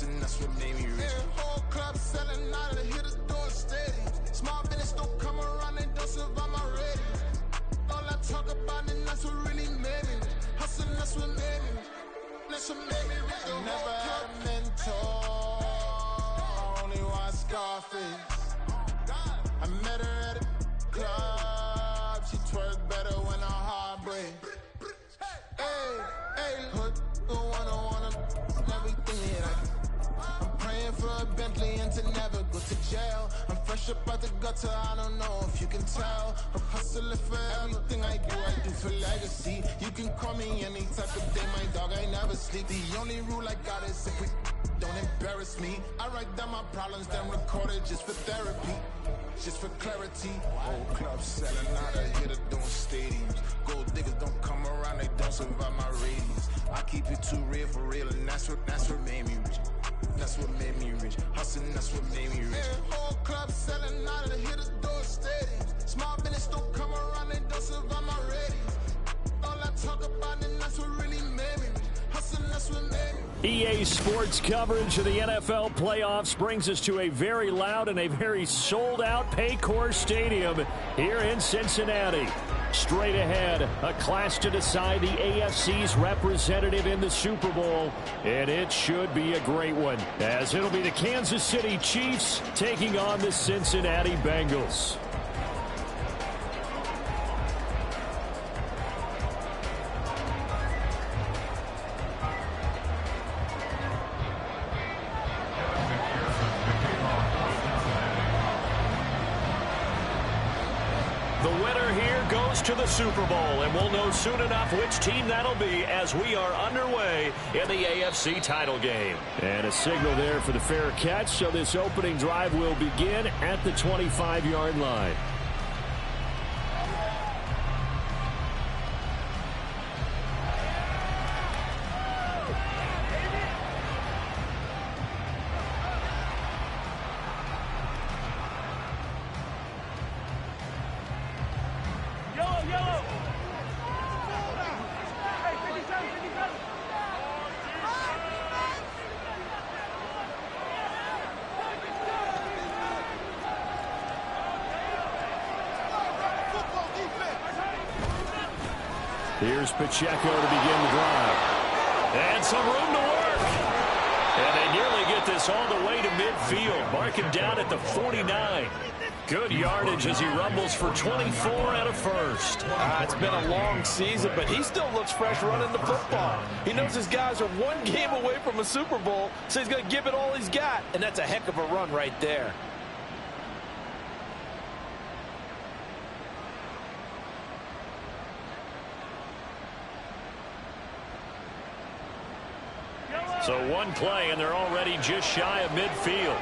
Hustling, that's what made me rich. Whole club selling out of the hitters doing steady. Small business don't come around, they don't survive my ratings. All I talk about it, that's what really made me rich. Hustling, that's what made me rich. That's what made me rich. I never had a mentor, only one Scarface. I met her at a club, she twerk better when her heart breaks. Hey, hood, wanna everything that I'm praying for a Bentley and to never go to jail. I'm fresh up out the gutter, I don't know if you can tell. I'm hustling for everything I do for legacy. You can call me any type of day, my dog, I never sleep. The only rule I got is if we don't embarrass me. I write down my problems, then record it just for therapy. Just for clarity, whole club selling out of hitter doing stadiums. Gold diggers don't come around, they don't survive my ratings. I keep it too real for real, and that's what made me rich. That's what made me rich. Hustling, that's what made me rich. Whole club selling out of the hitters doing stadiums. Small business don't come around, they don't survive my ratings. All I talk about, and that's what really made me rich. Hustling, that's what made me rich. EA Sports coverage of the NFL playoffs brings us to a very loud and a very sold-out Paycor Stadium here in Cincinnati. Straight ahead, a clash to decide the AFC's representative in the Super Bowl, and it should be a great one, as it'll be the Kansas City Chiefs taking on the Cincinnati Bengals. To the Super Bowl, and we'll know soon enough which team that'll be as we are underway in the AFC title game. And a signal there for the fair catch, so this opening drive will begin at the 25-yard line. Here's Pacheco to begin the drive. And some room to work. And they nearly get this all the way to midfield. Mark him down at the 49. Good yardage as he rumbles for 24 and a first. It's been a long season, but he still looks fresh running the football. He knows his guys are one game away from a Super Bowl, so he's going to give it all he's got. And that's a heck of a run right there. So one play, and they're already just shy of midfield.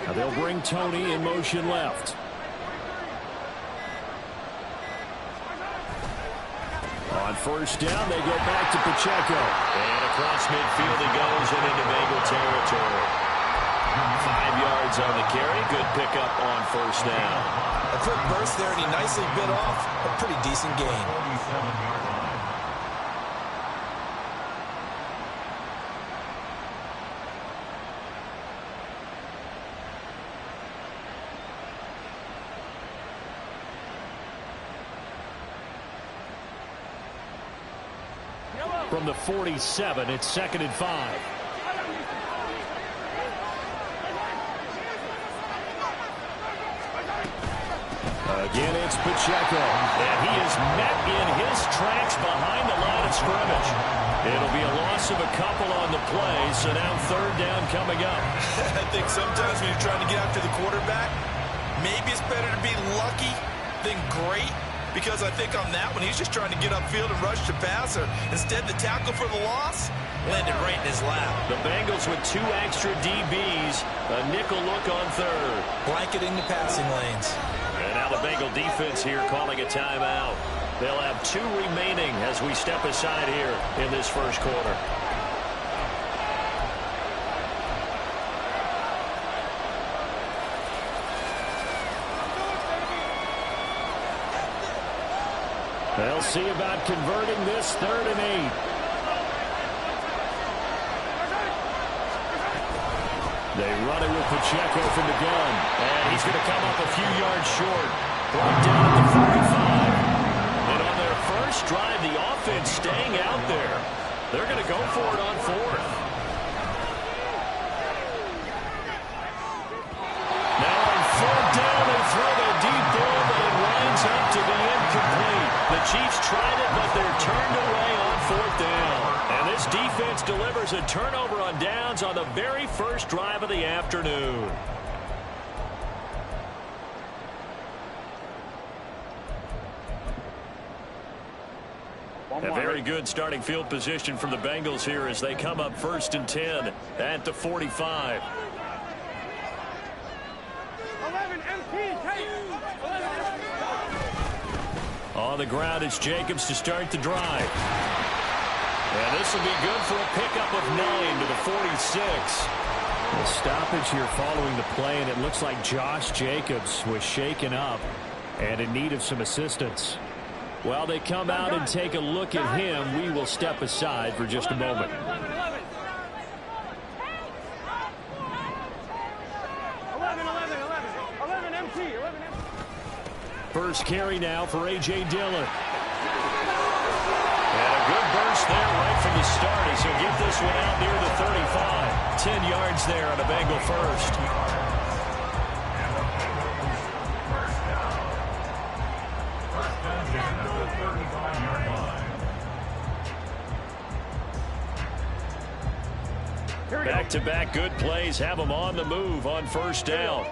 Now they'll bring Tony in motion left. On first down, they go back to Pacheco. And across midfield he goes and into Bengal territory. 5 yards on the carry. Good pickup on first down. A quick burst there, and he nicely bit off a pretty decent gain. From the 47, it's 2nd and 5. Again, it's Pacheco. And he is met in his tracks behind the line of scrimmage. It'll be a loss of a couple on the play, so now 3rd down coming up. I think sometimes when you're trying to get after the quarterback, maybe it's better to be lucky than great, because I think on that one, he's just trying to get upfield and rush the passer. Instead, the tackle for the loss landed right in his lap. The Bengals with 2 extra DBs, a nickel look on 3rd. Blanketing the passing lanes. And now the Bengal defense here calling a timeout. They'll have 2 remaining as we step aside here in this first quarter. They'll see about converting this 3rd and 8. They run it with Pacheco from the gun. And he's going to come up a few yards short. Brought down at the 45. And on their first drive, the offense staying out there. They're going to go for it on 4th. Now on 4th down, they throw the deep ball, but it winds up to be incomplete. The Chiefs tried it, but they're turned away on 4th down. And this defense delivers a turnover on downs on the very first drive of the afternoon. A very good starting field position from the Bengals here as they come up 1st and 10 at the 45. 11 MP, On the ground, it's Jacobs to start the drive. And this will be good for a pickup of 9 to the 46. A stoppage here following the play, and it looks like Josh Jacobs was shaken up and in need of some assistance. While they come out and take a look at him, we will step aside for just a moment. 11 MT. First carry now for A.J. Dillon. And a good burst there right from the start as he'll get this one out near the 35. 10 yards there on a Bengal first. Back-to-back good plays have them on the move on 1st down.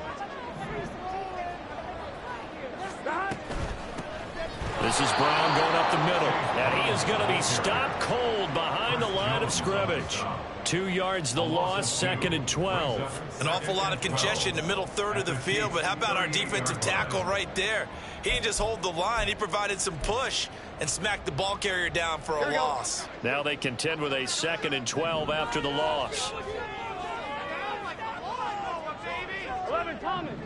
This is Brown going up the middle, and he is going to be stopped cold behind the line of scrimmage. 2 yards the loss, 2nd and 12. An awful lot of congestion in the middle third of the field, but how about our defensive tackle right there? He didn't just hold the line, he provided some push and smacked the ball carrier down for a loss. Now they contend with a 2nd and 12 after the loss. 11 Thomas.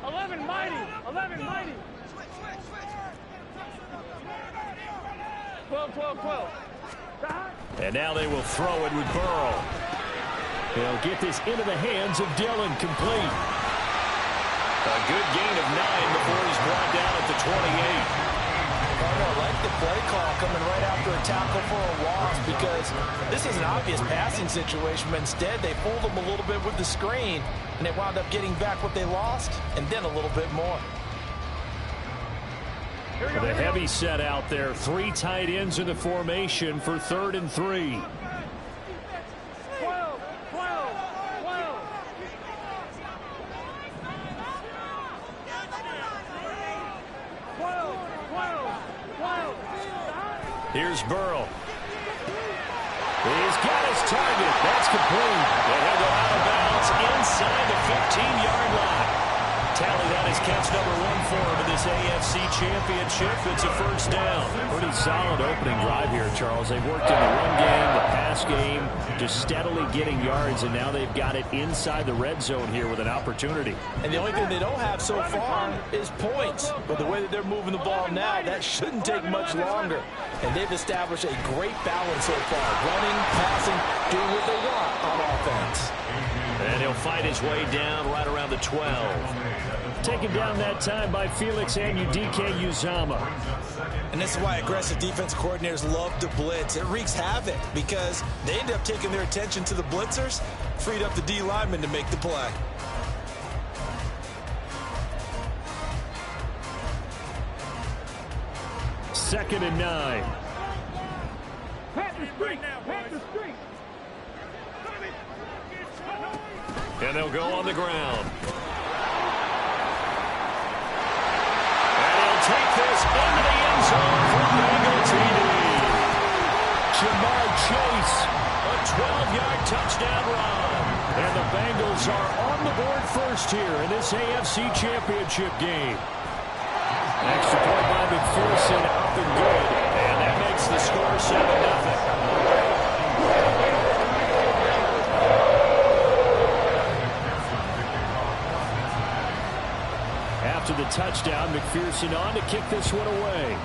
11 Mighty. 11 Mighty. 12. And now they will throw it with Burrow. They'll get this into the hands of Dillon, complete. A good gain of 9 before he's brought down at the 28. I like the play call coming right after a tackle for a loss because this is an obvious passing situation, but instead they fooled them a little bit with the screen, and they wound up getting back what they lost and then a little bit more. With a heavy set out there, 3 tight ends in the formation for 3rd and 3. 12. Here's Burrow. He's got his target. That's complete. And he'll go out of bounds inside the 15-yard line. Tally that is catch number 1 for him in this AFC Championship. It's a 1st down. Pretty solid opening drive here, Charles. They've worked in the run game, the pass game, just steadily getting yards, and now they've got it inside the red zone here with an opportunity. And the only thing they don't have so far is points. But the way that they're moving the ball now, that shouldn't take much longer. And they've established a great balance so far. Running, passing, doing what they want on offense. And he'll fight his way down right around the 12. Taken down that time by Felix Anudike-Uzomah. And this is why aggressive defense coordinators love to blitz. It wreaks havoc because they end up taking their attention to the blitzers, freed up the D lineman to make the play. Second and 9. Pat the street. And they'll go on the ground. Take this into the end zone for Bengal TD. Ja'Marr Chase, a 12-yard touchdown run. And the Bengals are on the board first here in this AFC Championship game. Extra point by McPherson, up and good. And that makes the score 7-0. After the touchdown, McPherson on to kick this one away.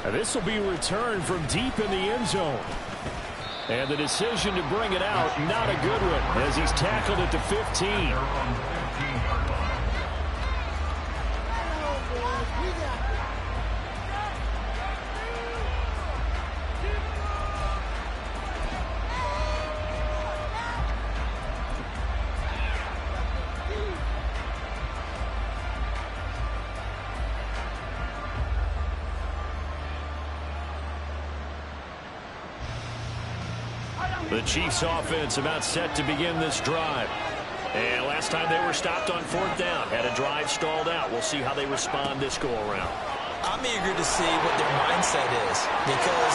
And this will be returned from deep in the end zone. And the decision to bring it out, not a good one, as he's tackled it to 15. The Chiefs offense about set to begin this drive. And last time they were stopped on 4th down, had a drive stalled out. We'll see how they respond this go-around. I'm eager to see what their mindset is, because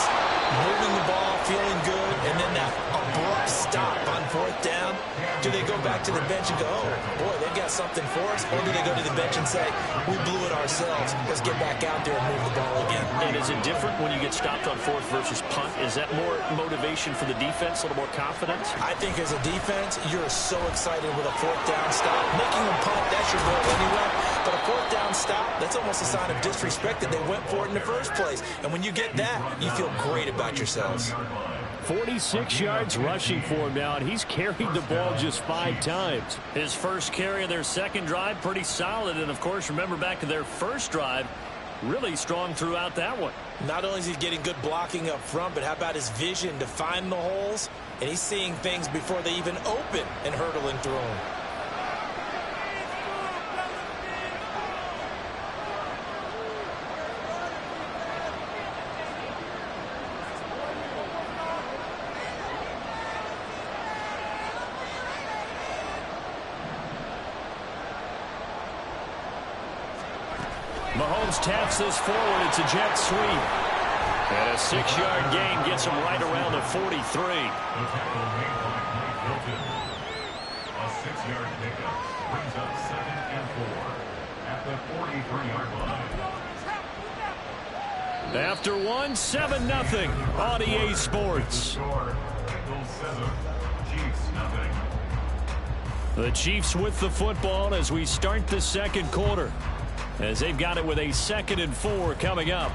moving the ball, feeling good, and then that abrupt stop on 4th down, do they go back to the bench and go, oh, boy, they've got something for us, or do they go to the bench and say, we blew it ourselves, let's get back out there and move the ball again? And is it different when you get stopped on 4th versus punt? Is that more motivation for the defense, a little more confidence? I think as a defense, you're so excited with a 4th down stop. Making them punt, that's your goal anyway. But a 4th down stop, that's almost a sign of disrespect that they went for it in the first place. And when you get that, you feel great about yourselves. 46 yards rushing for him now, and he's carried the ball just 5 times. His first carry of their second drive, pretty solid. And, of course, remember back to their first drive, really strong throughout that one. Not only is he getting good blocking up front, but how about his vision to find the holes? And he's seeing things before they even open and hurdling through them. Mahomes taps this forward. It's a jet sweep. And a 6-yard gain gets him right around the 43. A 6-yard pickup brings up 2nd and 4 at the 43-yard line. After 1, 7-0 on EA Sports. Bengals 7, Chiefs nothing. The Chiefs with the football as we start the second quarter, as they've got it with a 2nd and 4 coming up.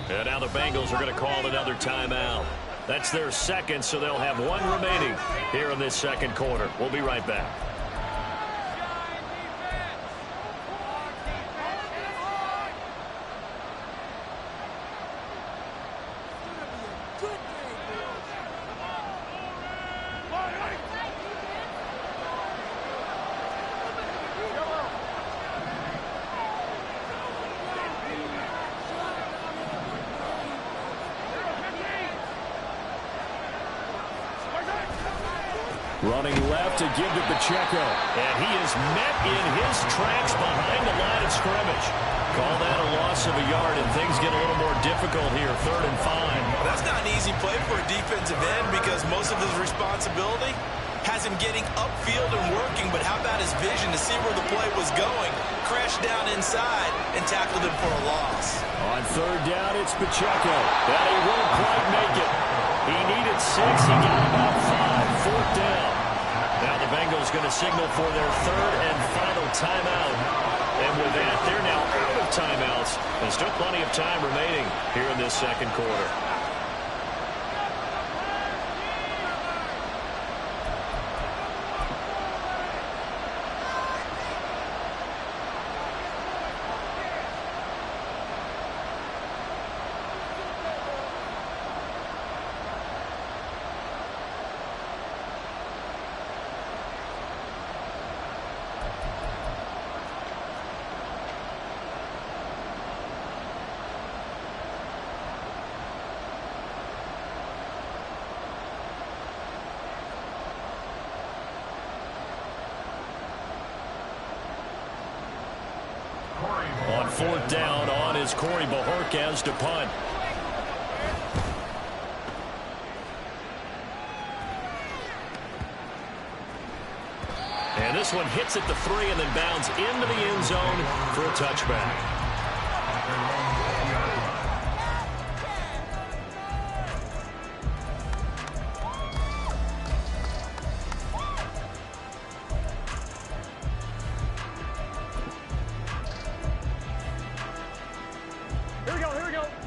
And now the Bengals are going to call another timeout. That's their second, so they'll have 1 remaining here in this second quarter. We'll be right back. Running left to give to Pacheco. And he is met in his tracks behind the line of scrimmage. Call that a loss of a yard, and things get a little more difficult here, 3rd and 5. Well, that's not an easy play for a defensive end, because most of his responsibility has him getting upfield and working, but how about his vision to see where the play was going, crashed down inside, and tackled him for a loss. On 3rd down, it's Pacheco. And he won't quite make it. He needed 6. He got about 5. 4th down. Now the Bengals going to signal for their 3rd and final timeout. And with that, they're now out of timeouts. There's still plenty of time remaining here in this second quarter. On 4th down, on is Corey Bojorquez to punt. And this one hits at the 3 and then bounds into the end zone for a touchback.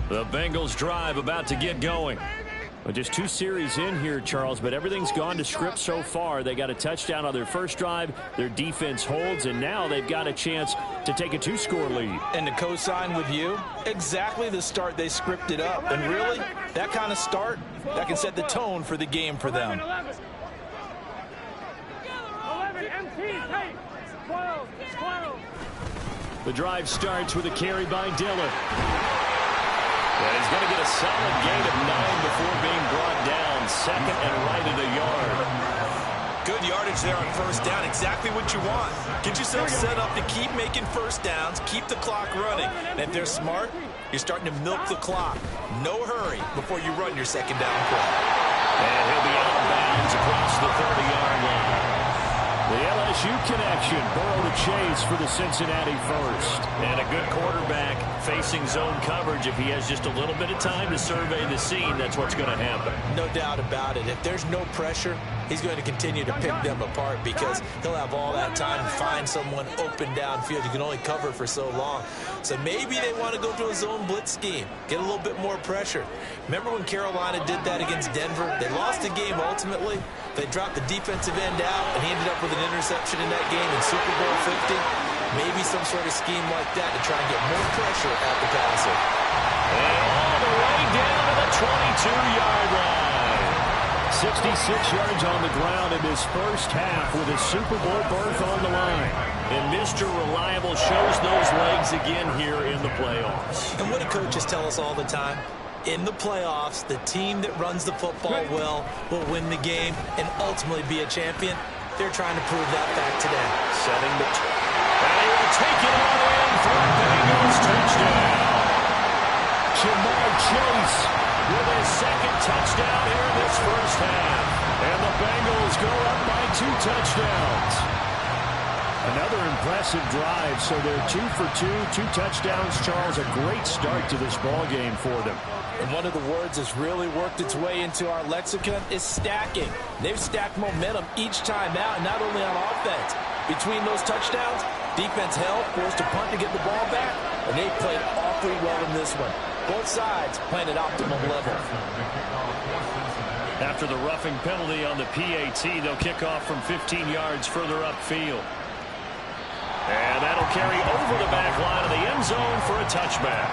The Bengals drive about to get going. Well, just 2 series in here, Charles, but everything's gone to script so far. They got a touchdown on their first drive. Their defense holds, and now they've got a chance to take a 2-score lead. And to co-sign with you, exactly the start they scripted up. And really, that kind of start, that can set the tone for the game for them. 11 MT, hey, 12. The drive starts with a carry by Dillon. And he's going to get a solid gain of 9 before being brought down. Second and right at a yard. Good yardage there on first down. Exactly what you want. Get yourself set up to keep making first downs, keep the clock running. And if they're smart, you're starting to milk the clock. No hurry before you run your second down play. And he'll be out of bounds across the 30-yard line. The LSU connection, Burrow to Chase for the Cincinnati first. And a good quarterback facing zone coverage. If he has just a little bit of time to survey the scene, that's what's going to happen. No doubt about it. If there's no pressure, he's going to continue to pick them apart because he'll have all that time to find someone open downfield. You can only cover for so long. So maybe they want to go to a zone blitz scheme, get a little bit more pressure. Remember when Carolina did that against Denver? They lost the game ultimately. They dropped the defensive end out, and he ended up with an interception in that game in Super Bowl 50. Maybe some sort of scheme like that to try and get more pressure at the passer. And all the way down to the 22-yard line. 66 yards on the ground in his first half with a Super Bowl berth on the line. And Mr. Reliable shows those legs again here in the playoffs. And what do coaches tell us all the time? In the playoffs, the team that runs the football well will win the game and ultimately be a champion. They're trying to prove that fact today. Setting the and he will take it on in for a Bengals touchdown. Ja'Marr Chase With his second touchdown here in this first half. And the Bengals go up by 2 touchdowns. Another impressive drive, so they're 2 for 2, 2 touchdowns. Charles, a great start to this ball game for them. And one of the words that's really worked its way into our lexicon is stacking. They've stacked momentum each time out, and not only on offense. Between those touchdowns, defense held, forced a punt to get the ball back, and they played awfully well in this one. Both sides playing at optimum level. After the roughing penalty on the PAT, they'll kick off from 15 yards further upfield. And that'll carry over the back line of the end zone for a touchback.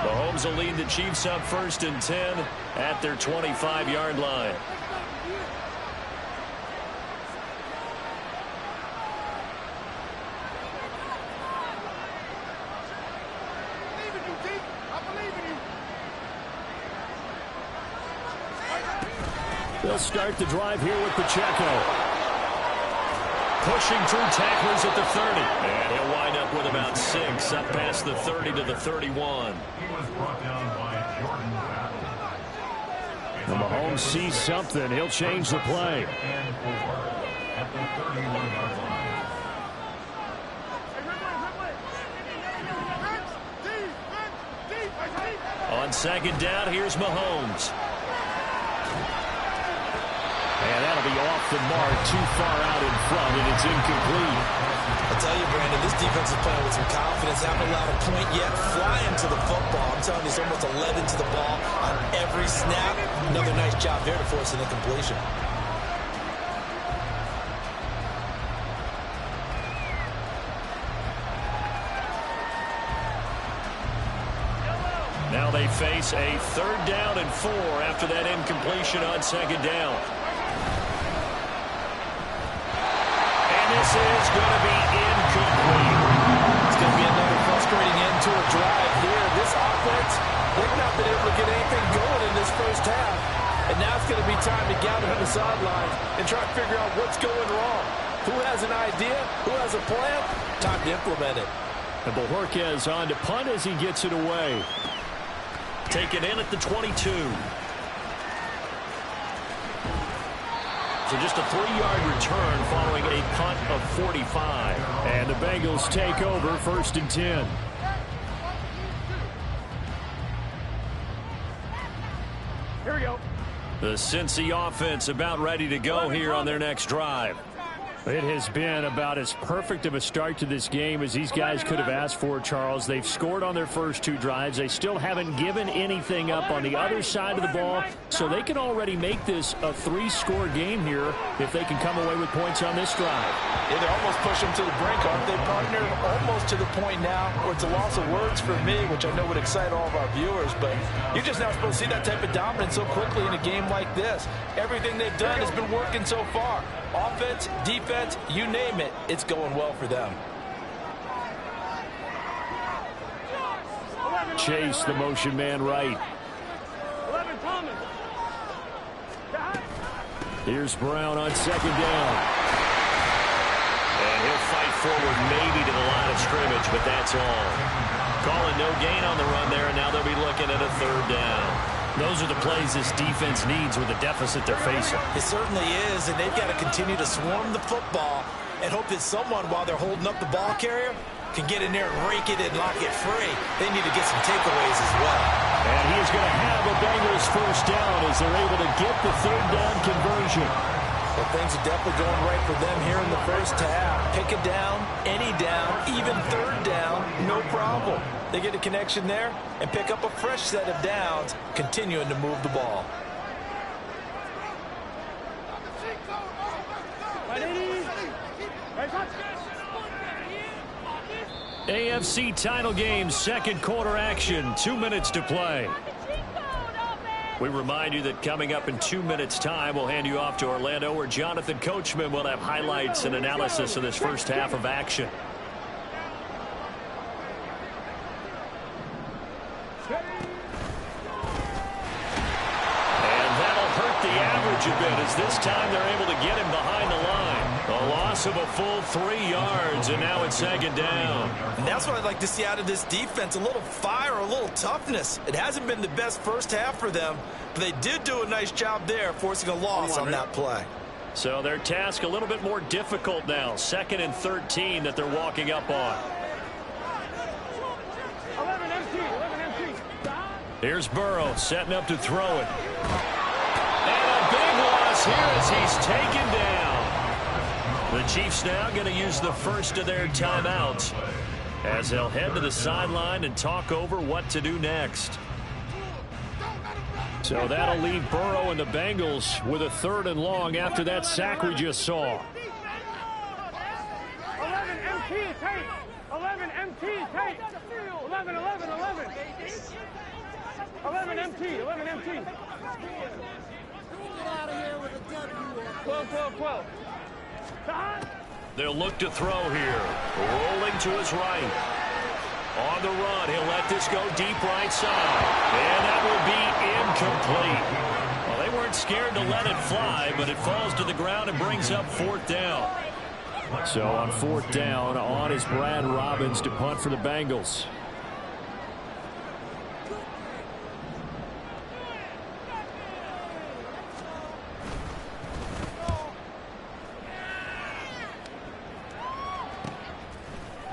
Mahomes will lead the Chiefs up 1st and 10 at their 25-yard line. They'll start the drive here with Pacheco. Pushing through tacklers at the 30. And he'll wind up with about 6 up past the 30 to the 31. He was brought down by Jordan Battle. And Mahomes sees something. He'll change the play. And 4 at the 31-yard line. On second down, here's Mahomes. And that'll be off the mark, too far out in front, and it's incomplete. I'll tell you, Brandon, this defense is playing with some confidence. Haven't allowed a point yet. Flying to the football. I'm telling you, it's almost 11 to the ball on every snap. Another nice job there to force an incompletion. Now they face a 3rd down and 4 after that incompletion on second down. This is going to be incomplete. It's going to be another frustrating end to a drive here. This offense, they've not been able to get anything going in this first half. And now it's going to be time to gather on the sidelines and try to figure out what's going wrong. Who has an idea? Who has a plan? Time to implement it. And Bojorquez on to punt as he gets it away. Taken in at the 22. So just a 3-yard return following a punt of 45. And the Bengals take over 1st and 10. Here we go. The Cincy offense about ready to go here on their next drive. It has been about as perfect of a start to this game as these guys could have asked for, Charles. They've scored on their first 2 drives. They still haven't given anything up on the other side of the ball, so they can already make this a 3-score game here if they can come away with points on this drive. Yeah, they're almost pushing them to the brink, aren't they, partner? Almost to the point now where it's a loss of words for me, which I know would excite all of our viewers, but you're just not supposed to see that type of dominance so quickly in a game like this. Everything they've done has been working so far. Offense, defense, you name it, it's going well for them. Chase, the motion man right. 11 Thomas. Here's Brown on 2nd down. And he'll fight forward maybe to the line of scrimmage, but that's all. Calling no gain on the run there, and now they'll be looking at a 3rd down. Those are the plays this defense needs with the deficit they're facing. It certainly is, and they've got to continue to swarm the football and hope that someone, while they're holding up the ball carrier, can get in there and rake it and lock it free. They need to get some takeaways as well. And he is going to have a Bengals 1st down as they're able to get the 3rd down conversion. Well, things are definitely going right for them here in the first half. Pick a down, any down, even 3rd down, no problem. They get a connection there and pick up a fresh set of downs, continuing to move the ball. AFC title game, 2nd quarter action, 2 minutes to play. We remind you that coming up in 2 minutes' time, we'll hand you off to Orlando, where Jonathan Coachman will have highlights and analysis of this first half of action. And that'll hurt the average a bit, as this time they're able to get him behind the line. A loss of a full 3 yards, and now it's 2nd down. And that's what I'd like to see out of this defense, a little fire, a little toughness. It hasn't been the best first half for them, but they did do a nice job there, forcing a loss on that play. So their task a little bit more difficult now. 2nd and 13 that they're walking up on. 11 empty. Here's Burrow setting up to throw it. And a big loss here as he's taken down. The Chiefs now going to use the first of their timeouts as they'll head to the sideline and talk over what to do next. So that'll leave Burrow and the Bengals with a 3rd and long after that sack we just saw. 11 MT tape. 11 MT tape. 11. 11 MT. 11 MT. 12. They'll look to throw here. Rolling to his right. On the run, he'll let this go deep right side. And that will be incomplete. Well, they weren't scared to let it fly, but it falls to the ground and brings up 4th down. So on 4th down, on is Brad Robbins to punt for the Bengals.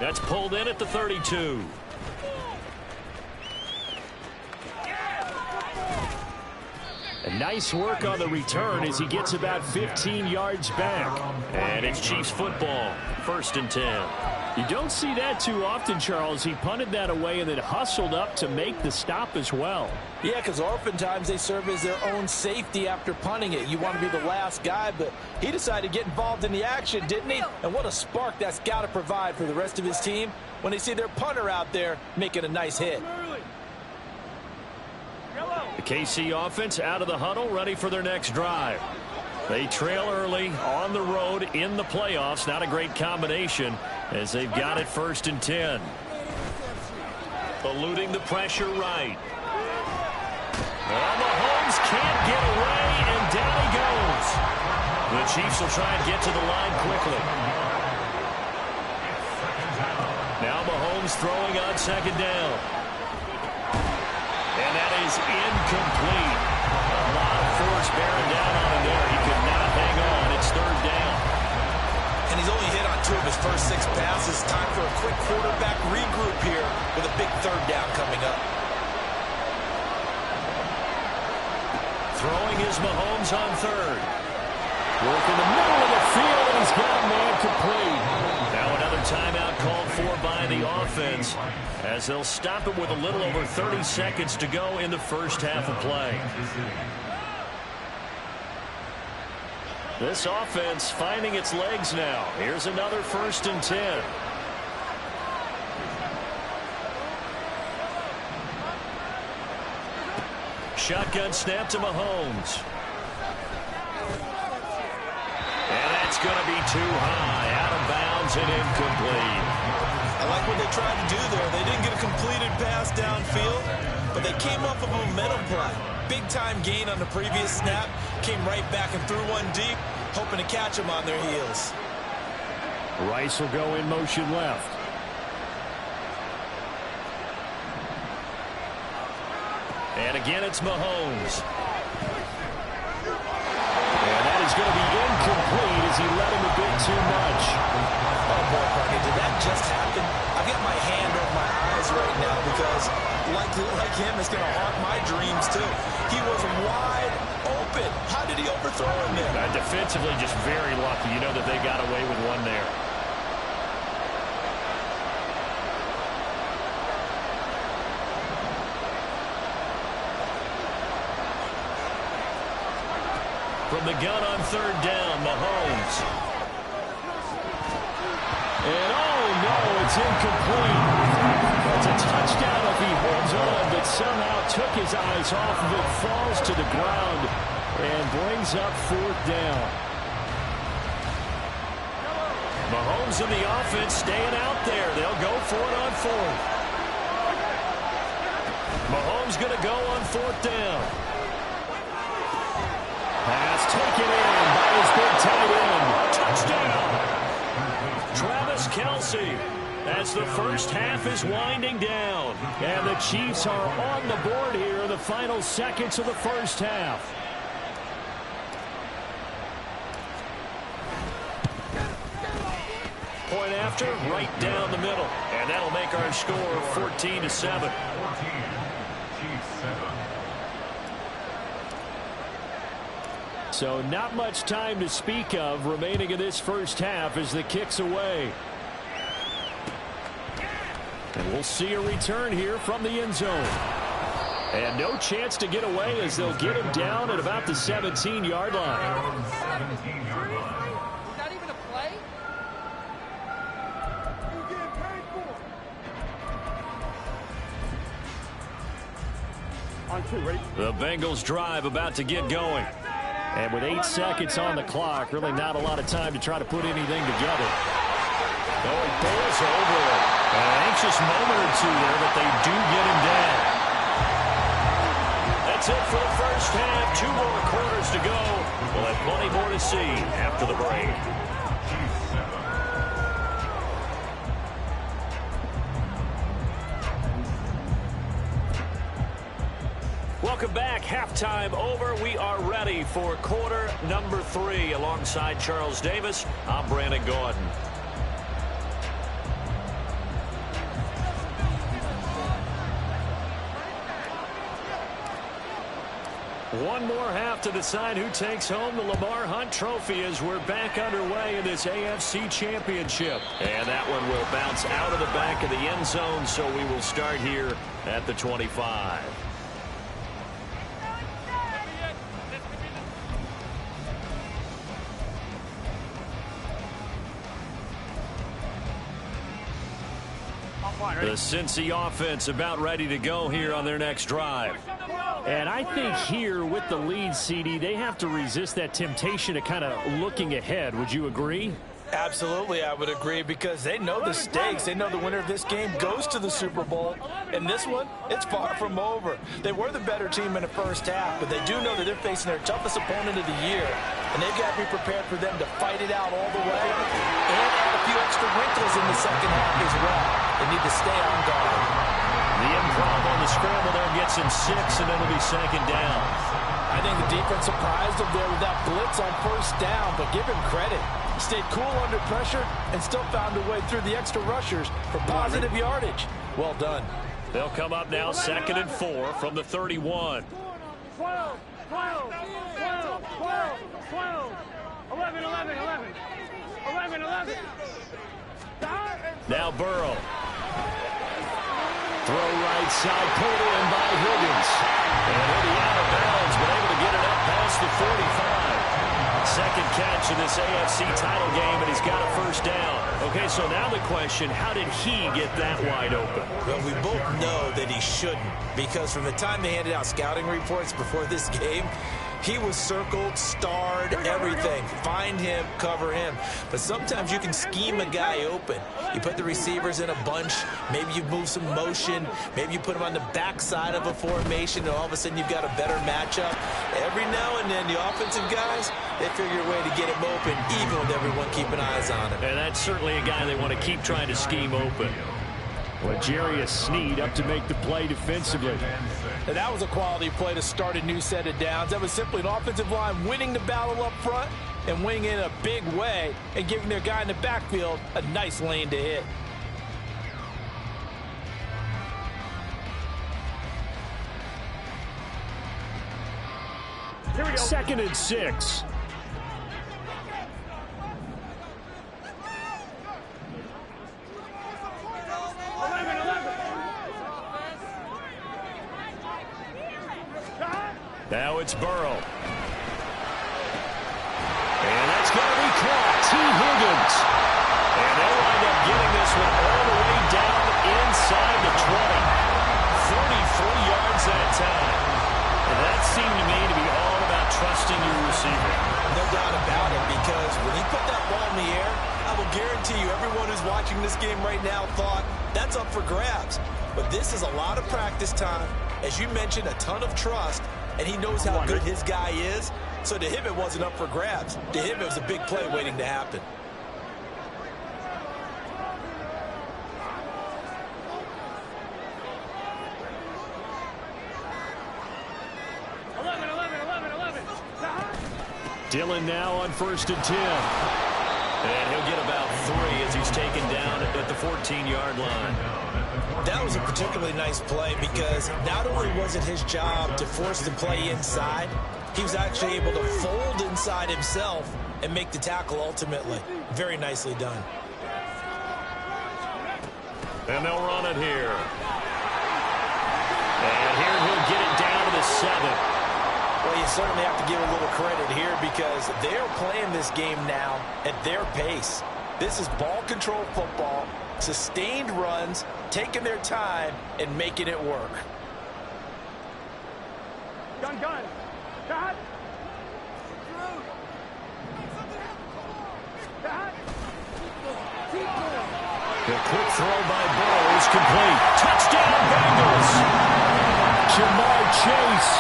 That's pulled in at the 32. And nice work on the return as he gets about 15 yards back. And it's Chiefs football, 1st and 10. You don't see that too often, Charles. He punted that away and then hustled up to make the stop as well. Yeah, because oftentimes they serve as their own safety after punting it. You want to be the last guy, but he decided to get involved in the action, didn't he? And what a spark that's got to provide for the rest of his team when they see their punter out there making a nice hit. The KC offense out of the huddle, ready for their next drive. They trail early on the road in the playoffs. Not a great combination as they've got it 1st and 10. Eluding the pressure right. Well, Mahomes can't get away, and down he goes. The Chiefs will try and get to the line quickly. Now Mahomes throwing on second down. And that is incomplete. A lot of force bearing down on him there. He could not hang on. It's third down. And he's only hit on 2 of his first 6 passes. Time for a quick quarterback regroup here with a big third down coming up. Throwing is Mahomes on third. Work in the middle of the field, and he's got a man complete. Now another timeout called for by the offense as they'll stop it with a little over 30 seconds to go in the first half of play. This offense finding its legs now. Here's another 1st and 10. Shotgun snap to Mahomes. And that's going to be too high. Out of bounds and incomplete. I like what they tried to do there. They didn't get a completed pass downfield, but they came off of a momentum play. Big-time gain on the previous snap. Came right back and threw one deep, hoping to catch them on their heels. Rice will go in motion left. And again, it's Mahomes. And that is going to be incomplete as he let him a bit too much. Oh, boy, Parker, did that just happen? I've got my hand over my eyes right now because, like him, it's going to haunt my dreams, too. He was wide open. How did he overthrow him there? Defensively, just very lucky. You know that they got away with one there. From the gun on third down, Mahomes. And oh no, it's incomplete. It's a touchdown if he holds on, but somehow took his eyes off of it, falls to the ground, and brings up 4th down. Mahomes and the offense staying out there. They'll go for it on 4th. Mahomes going to go on 4th down. Pass taken in by his big tight end. Touchdown! Travis Kelce as the first half is winding down. And the Chiefs are on the board here in the final seconds of the first half. Point after, right down the middle. And that'll make our score 14-7. 14, Chiefs 7. So not much time to speak of remaining in this first half as the kick's away. And we'll see a return here from the end zone. And no chance to get away as they'll get him down at about the 17-yard line. 17-yard line. Is that even a play? You getting paid for? On 2, ready? The Bengals drive about to get going. And with 8 seconds on the clock, really not a lot of time to try to put anything together. Oh, he bowls over it. An anxious moment or two there, but they do get him down. That's it for the first half. 2 more quarters to go. We'll have plenty more to see after the break. Chiefs 7. Welcome back. Halftime over. We are ready for quarter number 3. Alongside Charles Davis, I'm Brandon Gordon. One more half to decide who takes home the Lamar Hunt Trophy as we're back underway in this AFC Championship. And that one will bounce out of the back of the end zone, so we will start here at the 25. The Cincy offense about ready to go here on their next drive. And I think here with the lead, CD, they have to resist that temptation of kind of looking ahead. Would you agree? Absolutely, I would agree, because they know the stakes. They know the winner of this game goes to the Super Bowl. And this one, it's far from over. They were the better team in the first half, but they do know that they're facing their toughest opponent of the year. And they've got to be prepared for them to fight it out all the way and add a few extra wrinkles in the second half as well. They need to stay on guard. The improv on the scramble there gets him 6, and it'll be second down. I think the defense surprised him there with that blitz on first down, but give him credit. He stayed cool under pressure and still found a way through the extra rushers for positive yardage. Well done. They'll come up now 2nd and 4 from the 31. 12, 12, 12, 12, 12, 11, 11, 11, 11, 11. Now Burrow. Throw right side, pulled in by Higgins. And he'll be out of bounds, but able to get it up past the 45. Second catch in this AFC title game, and he's got a first down. Okay, so now the question, how did he get that wide open? Well, we both know that he shouldn't, because from the time they handed out scouting reports before this game, he was circled, starred, everything. Find him, cover him. But sometimes you can scheme a guy open. You put the receivers in a bunch. Maybe you move some motion. Maybe you put him on the backside of a formation, and all of a sudden you've got a better matchup. Every now and then, the offensive guys, they figure a way to get him open, even with everyone keeping eyes on him. And that's certainly a guy they want to keep trying to scheme open. L'Jarius Sneed up to make the play defensively. And that was a quality play to start a new set of downs. That was simply an offensive line winning the battle up front and winning in a big way and giving their guy in the backfield a nice lane to hit. Here we go. 2nd and 6. Now it's Burrow. And that's going to be caught. T. Higgins. And they'll wind up getting this one all the way down inside the 20. 43 yards that time. And that seemed to me to be all about trusting your receiver. No doubt about it, because when he put that ball in the air, I will guarantee you everyone who's watching this game right now thought that's up for grabs. But this is a lot of practice time. As you mentioned, a ton of trust. And he knows how good his guy is. So to him, it wasn't up for grabs. To him, it was a big play waiting to happen. Dillon now on 1st and 10. And he'll get about 3 as he's taken down at the 14-yard line. That was a particularly nice play, because not only was it his job to force the play inside, he was actually able to fold inside himself and make the tackle ultimately. Very nicely done. And they'll run it here. And here he'll get it down to the 7. Well, you certainly have to give a little credit here, because they're playing this game now at their pace. This is ball control football, sustained runs, taking their time, and making it work. Gun. Shot. The quick throw by Burrow is complete. Touchdown, Bengals. Jamar Chase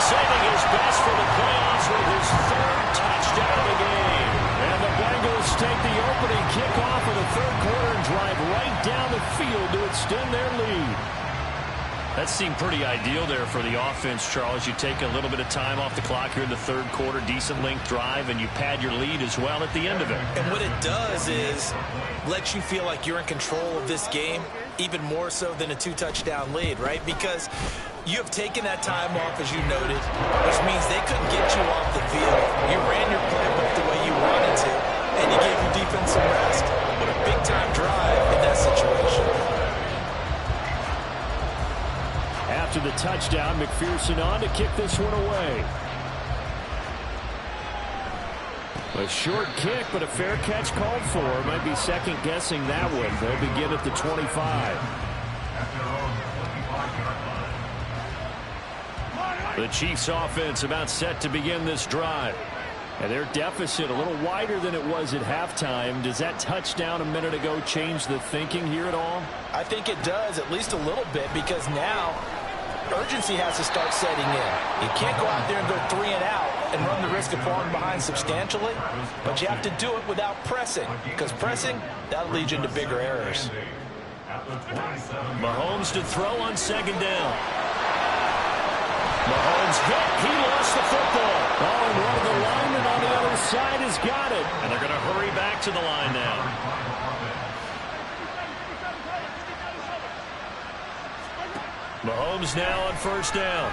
saving his best for the playoffs with his 3rd touchdown of the game. And the Bengals take the opening kickoff of the 3rd quarter and drive right down the field to extend their lead. That seemed pretty ideal there for the offense, Charles. You take a little bit of time off the clock here in the 3rd quarter, decent length drive, and you pad your lead as well at the end of it. And what it does is lets you feel like you're in control of this game, even more so than a 2-touchdown lead, right? Because you have taken that time off, as you noted, which means they couldn't get you off the field. You ran your playbook the way you wanted to, and you gave your defense some rest. What a big-time drive in that situation. After the touchdown, McPherson on to kick this one away. A short kick, but a fair catch called for. Might be second-guessing that one. They'll begin at the 25. The Chiefs offense about set to begin this drive. And their deficit a little wider than it was at halftime. Does that touchdown a minute ago change the thinking here at all? I think it does, at least a little bit, because now urgency has to start setting in. You can't go out there and go 3 and out and run the risk of falling behind substantially, but you have to do it without pressing, because pressing, that'll lead you into bigger errors. Mahomes to throw on second down. Mahomes hit. He lost the football. Oh, and one of the linemen on the other side has got it. And they're going to hurry back to the line now. Mahomes now on first down.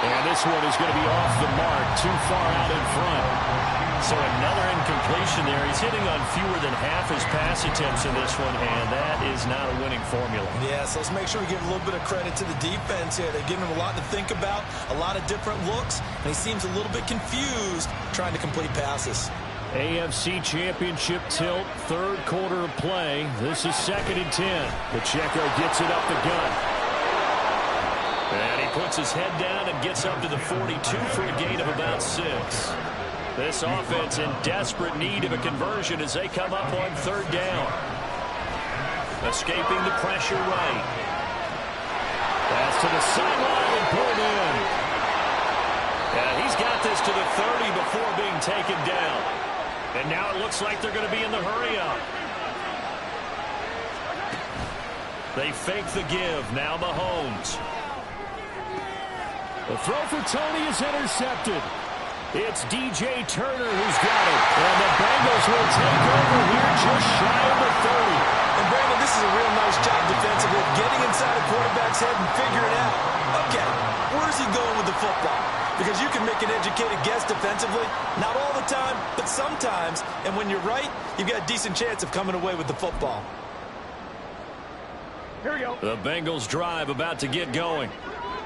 And this one is going to be off the mark, too far out in front. So another incompletion there. He's hitting on fewer than half his pass attempts in this one, and that is not a winning formula. Yeah, so let's make sure we give a little bit of credit to the defense here. They're giving him a lot to think about, a lot of different looks, and he seems a little bit confused trying to complete passes. AFC Championship tilt, third quarter of play. This is 2nd and 10. Pacheco gets it up the gut. And he puts his head down and gets up to the 42 for a gain of about 6. This offense in desperate need of a conversion as they come up on third down. Escaping the pressure right. Pass to the sideline and pulled in. And he's got this to the 30 before being taken down. And now it looks like they're going to be in the hurry-up. They fake the give. Now Mahomes. The throw for Tony is intercepted. It's DJ Turner who's got it. And the Bengals will take over here just shy of the 30. And Brandon, this is a real nice job defensively, getting inside a quarterback's head and figuring out, okay, where's he going with the football? Because you can make an educated guess defensively, not all the time, but sometimes. And when you're right, you've got a decent chance of coming away with the football. Here we go. The Bengals drive about to get going.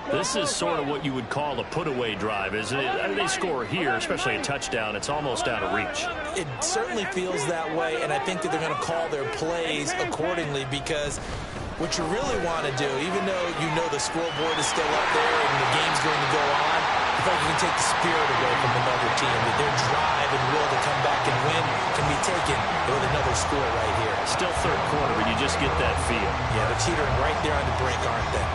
This is sort of what you would call a put-away drive, isn't it? I mean, they score here, especially a touchdown. It's almost out of reach. It certainly feels that way, and I think that they're going to call their plays accordingly, because what you really want to do, even though you know the scoreboard is still up there and the game's going to go on, I feel like you can take the spirit away from another team. That their drive and will to come back and win can be taken with another score right here. Still third quarter, but you just get that feel. Yeah, they're teetering right there on the brink, aren't they?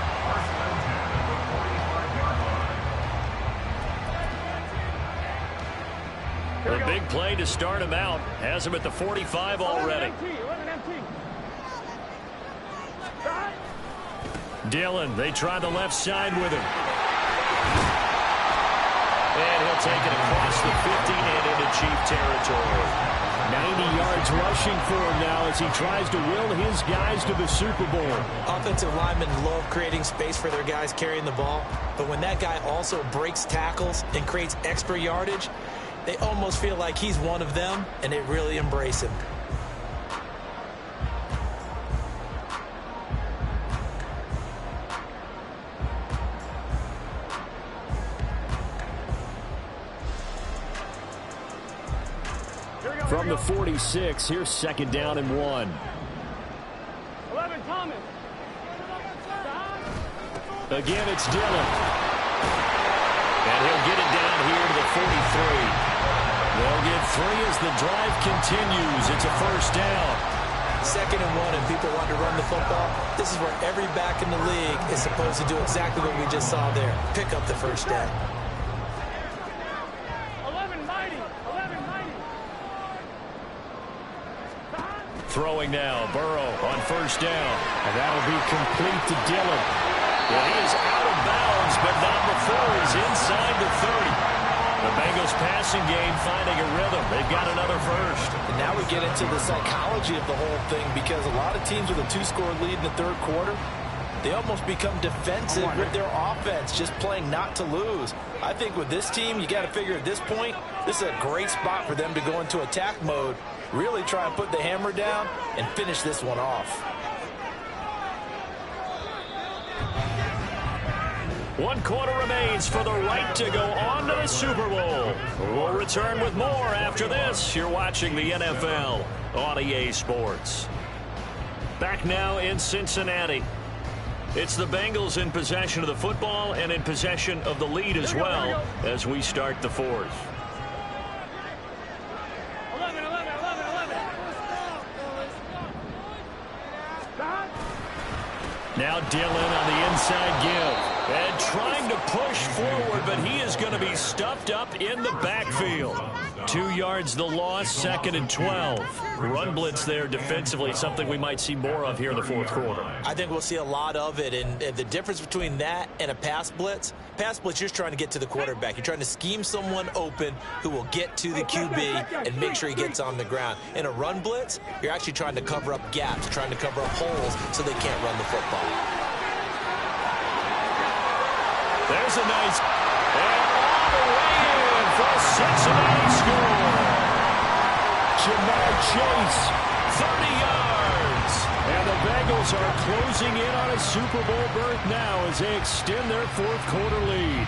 The big play to start him out has him at the 45 already. 11 MT. Dillon, they try the left side with him. And he'll take it across the 50 and into Chief territory. 90 yards rushing for him now as he tries to will his guys to the Super Bowl. Offensive linemen love creating space for their guys carrying the ball, but when that guy also breaks tackles and creates extra yardage, they almost feel like he's one of them, and they really embrace him. From the 46, here's 2nd down and 1. 11 Thomas. Again, it's Dillon. And he'll get it down here to the 43. They'll get 3 as the drive continues. It's a first down. 2nd and 1, and people want to run the football. This is where every back in the league is supposed to do exactly what we just saw there. Pick up the first down. 11 mighty. 11 mighty. Throwing now, Burrow on first down. And that'll be complete to Dillon. Well, he is out of bounds, but not before he's inside the 30. The Bengals passing game finding a rhythm. They've got another first. And now we get into the psychology of the whole thing, because a lot of teams with a 2-score lead in the third quarter, they almost become defensive with their offense, just playing not to lose. I think with this team, you got to figure at this point, this is a great spot for them to go into attack mode, really try and put the hammer down and finish this one off. 1 quarter remains for the right to go on to the Super Bowl. We'll return with more after this. You're watching the NFL on EA Sports. Back now in Cincinnati. It's the Bengals in possession of the football and in possession of the lead as well as we start the fourth. Now Dillon on the inside give. And trying to push forward, but he is going to be stuffed up in the backfield. 2 yards the loss, 2nd and 12. Run blitz there defensively, something we might see more of here in the fourth quarter. I think we'll see a lot of it, and the difference between that and a pass blitz, you're just trying to get to the quarterback. You're trying to scheme someone open who will get to the QB and make sure he gets on the ground. In a run blitz, you're actually trying to cover up gaps, trying to cover up holes so they can't run the football. There's a nice, and all the way in for a Cincinnati score. Jamar Chase, 30 yards. And the Bengals are closing in on a Super Bowl berth now as they extend their fourth quarter lead.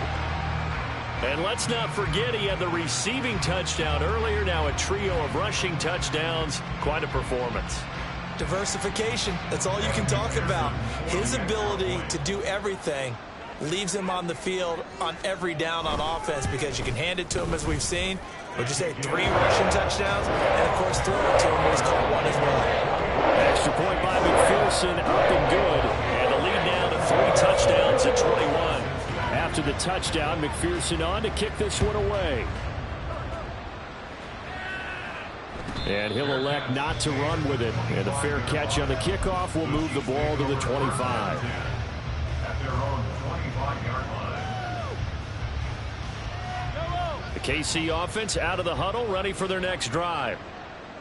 And let's not forget he had the receiving touchdown earlier, now a trio of rushing touchdowns. Quite a performance. Diversification, that's all you can talk about. His ability to do everything leaves him on the field on every down on offense because you can hand it to him, as we've seen. Would you say 3 rushing touchdowns? And, of course, throw it to him when he's caught one as well. Extra point by McPherson, up and good. And the lead now to 3 touchdowns at 21. After the touchdown, McPherson on to kick this one away. And he'll elect not to run with it. And a fair catch on the kickoff will move the ball to the 25. The KC offense out of the huddle, ready for their next drive.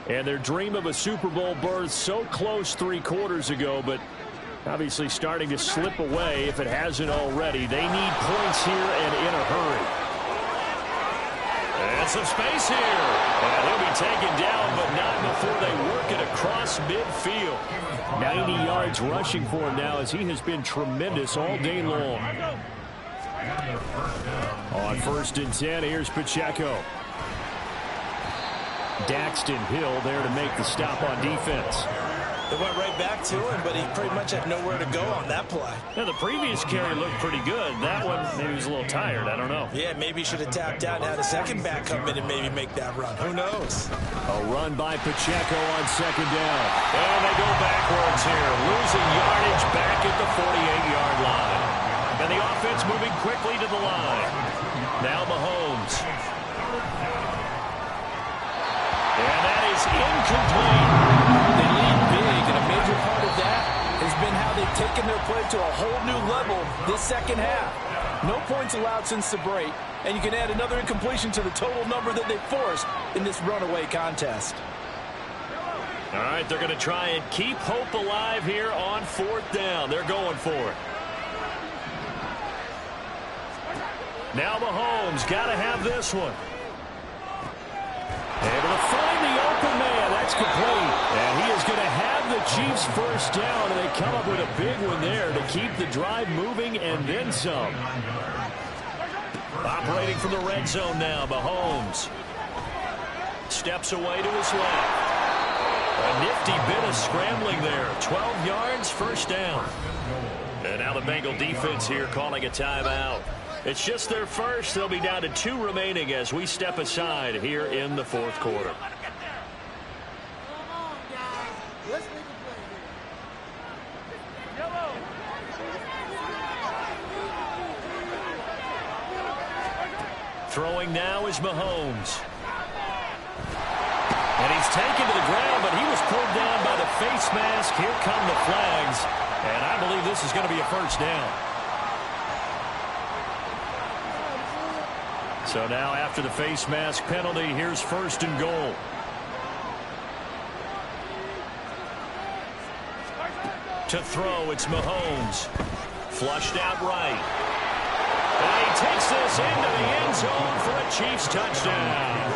And their dream of a Super Bowl berth so close 3 quarters ago, but obviously starting to slip away if it hasn't already. They need points here and in a hurry. And some space here. And he'll be taken down, but not before they work it across midfield. 90 yards rushing for him now as he has been tremendous all day long. On 1st and 10, here's Pacheco. Daxton Hill there to make the stop on defense. They went right back to him, but he pretty much had nowhere to go on that play. Now, the previous carry looked pretty good. That one, maybe he was a little tired. I don't know. Yeah, maybe he should have tapped out and had a second back come in and maybe make that run. Who knows? A run by Pacheco on 2nd down. And they go backwards here, losing yardage back at the 48-yard line. And the offense moving quickly to the line. Now Mahomes. And that is incomplete. They lead big, and a major part of that has been how they've taken their play to a whole new level this second half. No points allowed since the break, and you can add another incompletion to the total number that they forced in this runaway contest. All right, they're going to try and keep hope alive here on 4th down. They're going for it. Now Mahomes got to have this one. Able to find the open man. That's complete. And he is going to have the Chiefs first down, and they come up with a big one there to keep the drive moving and then some. Operating from the red zone now, Mahomes. Steps away to his left. A nifty bit of scrambling there. 12 yards, first down. And now the Bengal defense here calling a timeout. It's just their first. They'll be down to 2 remaining as we step aside here in the 4th quarter. Throwing now is Mahomes. And he's taken to the ground, but he was pulled down by the face mask. Here come the flags. And I believe this is going to be a first down. So now after the face mask penalty, here's 1st and goal. To throw, it's Mahomes. Flushed out right. And he takes this into the end zone for a Chiefs touchdown.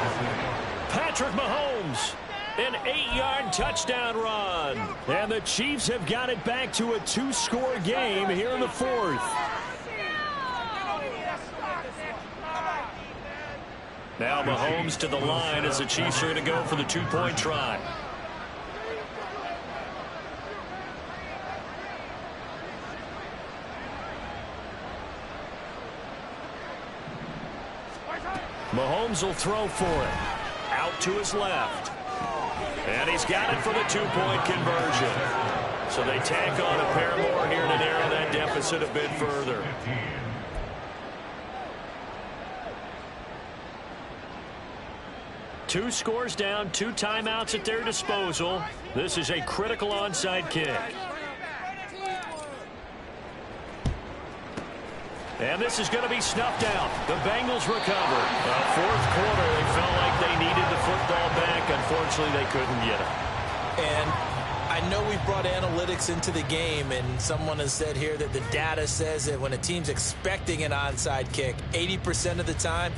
Patrick Mahomes, an 8-yard touchdown run. And the Chiefs have got it back to a 2-score game here in the 4th. Now Mahomes to the line as the Chiefs are going to go for the 2-point try. Mahomes will throw for it. Out to his left. And he's got it for the 2-point conversion. So they tack on a pair more here to narrow that deficit a bit further. Two scores down, 2 timeouts at their disposal. This is a critical onside kick. And this is going to be snuffed out. The Bengals recover. Fourth quarter, they felt like they needed the football back. Unfortunately, they couldn't get it. And I know we've brought analytics into the game, and someone has said here that the data says that when a team's expecting an onside kick, 80% of the time,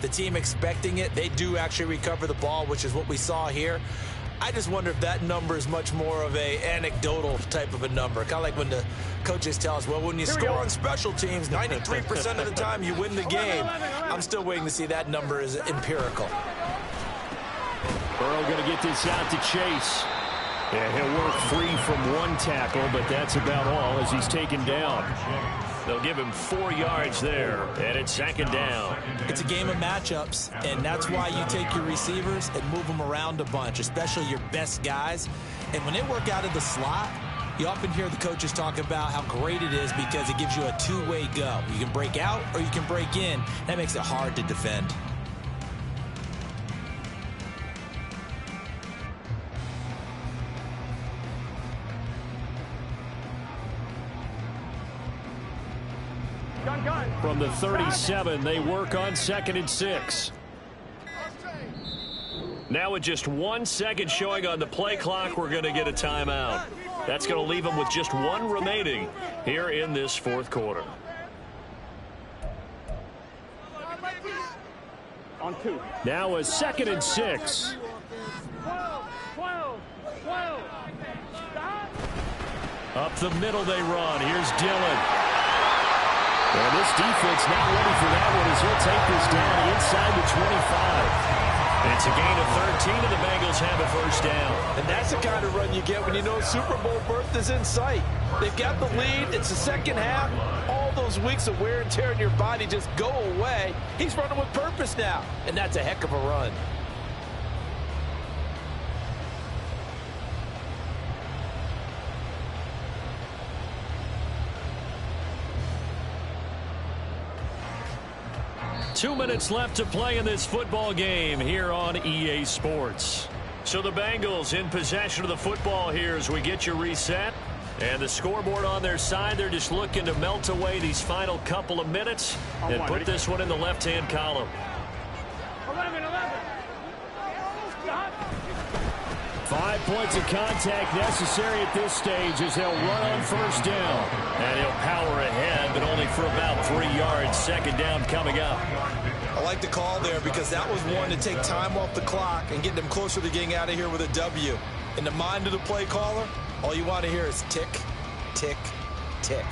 the team expecting it, they do actually recover the ball, which is what we saw here. I just wonder if that number is much more of a anecdotal type of a number. Kind of like when the coaches tell us, well, when you score on special teams, 93% of the time you win the game. I'm still waiting to see that number is empirical. Burrow going to get this out to Chase. Yeah, he'll work free from one tackle, but that's about all as he's taken down. They'll give him 4 yards there, and it's second down. It's a game of matchups, and that's why you take your receivers and move them around a bunch, especially your best guys. And when they work out of the slot, you often hear the coaches talk about how great it is because it gives you a two-way go. You can break out or you can break in. That makes it hard to defend. From the 37, they work on 2nd and 6. Now with just 1 second showing on the play clock, we're going to get a timeout. That's going to leave them with just 1 remaining here in this fourth quarter. On 2. Now a 2nd and 6. 12. Stop. Up the middle they run. Here's Dillon. And this defense not ready for that one as he'll take this down inside the 25. It's a gain of 13, and the Bengals have a first down. And that's the kind of run you get when you know Super Bowl berth is in sight. They've got the lead. It's the second half. All those weeks of wear and tear in your body just go away. He's running with purpose now, and that's a heck of a run. Two minutes left to play in this football game here on EA Sports. So the Bengals in possession of the football here as we get you reset. And the scoreboard on their side, they're just looking to melt away these final couple of minutes and put this one in the left-hand column. 11. Stop. 5 points of contact necessary at this stage as they'll run on first down. And he'll power ahead, but only for about 3 yards. Second down coming up. I like the call there because that was one to take time off the clock and get them closer to getting out of here with a W. In the mind of the play caller, all you want to hear is tick, tick, tick.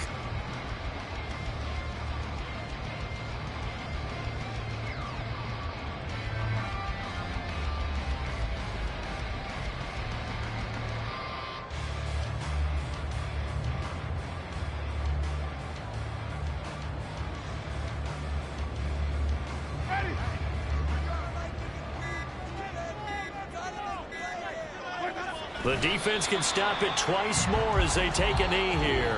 The defense can stop it twice more as they take a knee here.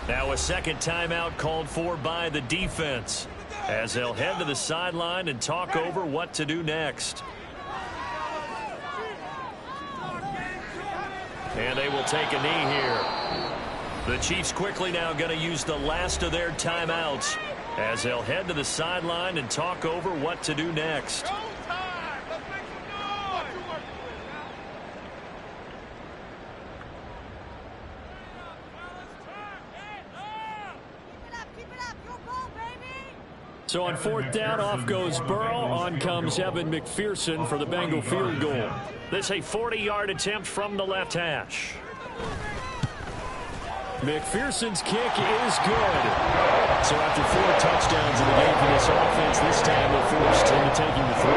Now a second timeout called for by the defense as they'll head to the sideline and talk over what to do next. And they will take a knee here. The Chiefs quickly now going to use the last of their timeouts as they'll head to the sideline and talk over what to do next. So on fourth down, off goes Burrow. On comes Evan McPherson for the Bengal field goal. This a 40-yard attempt from the left hash. McPherson's kick is good. So after 4 touchdowns in the game for this offense, this time they're forced into taking the 3.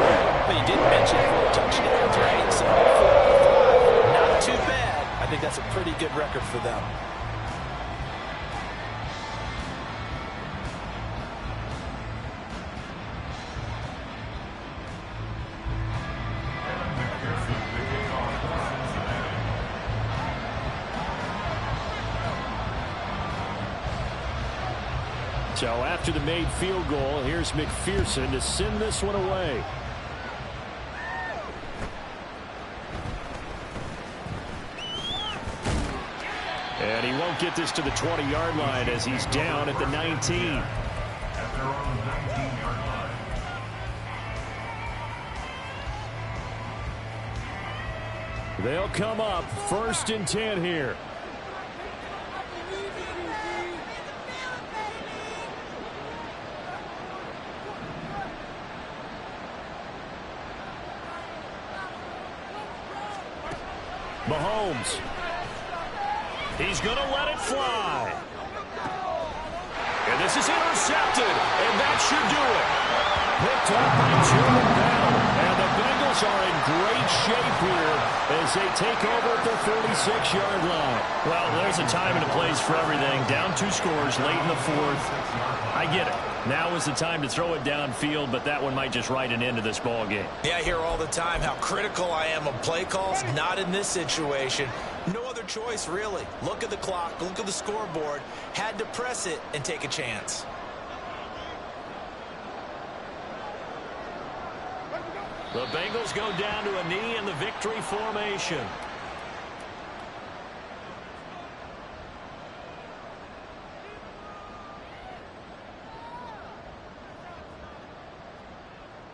But you didn't mention 4 touchdowns, right? So 4 out of 5, not too bad. I think that's a pretty good record for them. So after the made field goal, here's McPherson to send this one away. And he won't get this to the 20-yard line as he's down at the 19. At their own 19-yard line. They'll come up 1st and 10 here. Mahomes. He's going to let it fly. And this is intercepted, and that should do it. Picked up by Julian Bell. And the Bengals are in great shape here as they take over at the 36-yard line. Well, there's a time and a place for everything. Down 2 scores late in the 4th. I get it. Now is the time to throw it downfield, but that one might just write an end to this ball game. Yeah, I hear all the time how critical I am of play calls. Not in this situation. No other choice, really. Look at the clock. Look at the scoreboard. Had to press it and take a chance. The Bengals go down to a knee in the victory formation.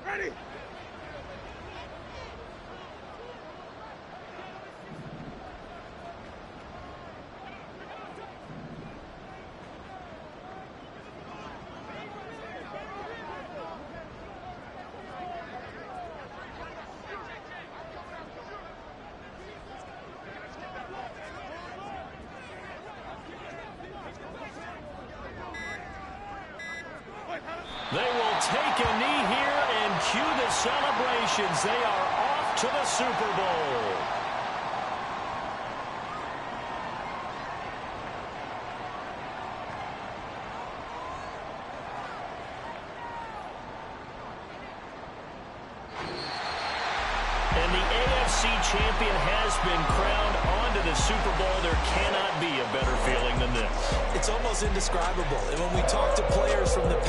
Ready. They will take a knee here and cue the celebrations. They are off to the Super Bowl. And the AFC champion has been crowned onto the Super Bowl. There cannot be a better feeling than this. It's almost indescribable. And when we talk to players from the